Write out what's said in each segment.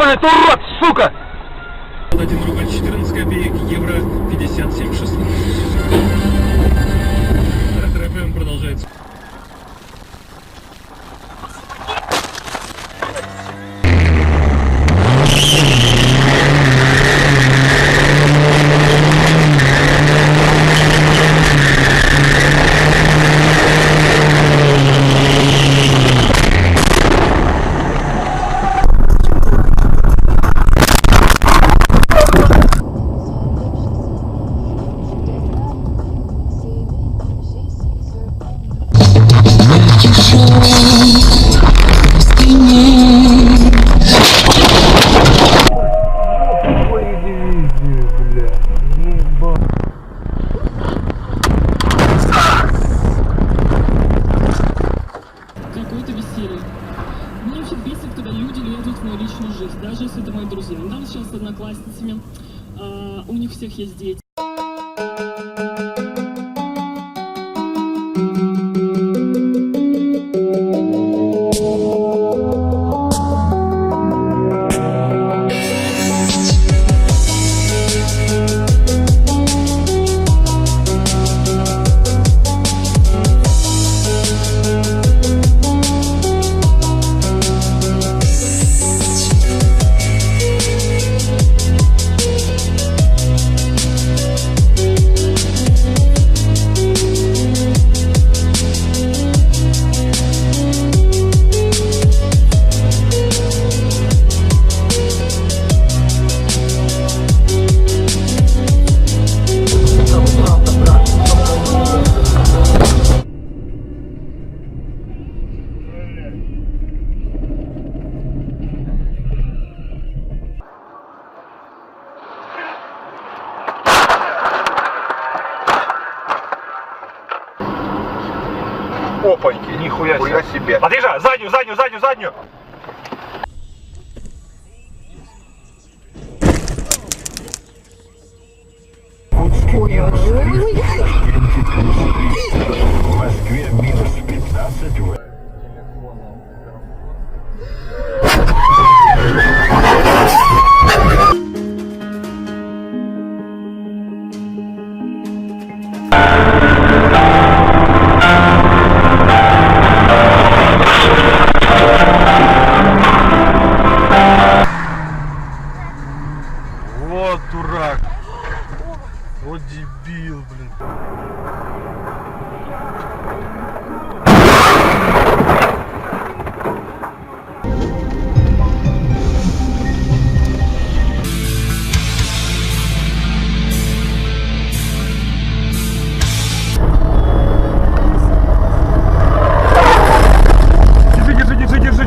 ёбаный ты урод, сука! 1 рубль 14 копеек, евро 57,16. РФМ продолжается. Какое-то веселье. Мне вообще бесит, когда люди лезут в мою личную жизнь, даже если это мои друзья. Там сейчас с одноклассницами, у них всех есть дети. Опаньки, нихуя себе. Подъезжай, заднюю. В Москве минус 15 в... Вот дурак. Вот дебил, блин.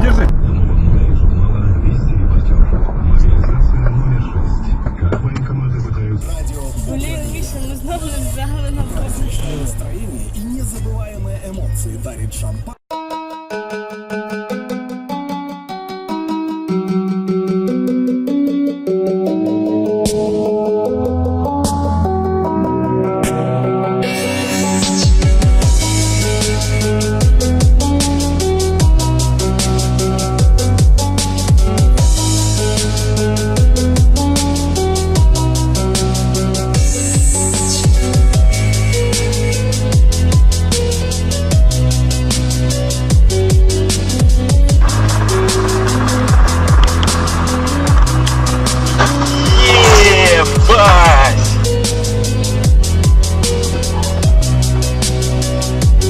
Держи. Блин, Миша, мы снова взяли на Настроение и незабываемые эмоции дарит шампан.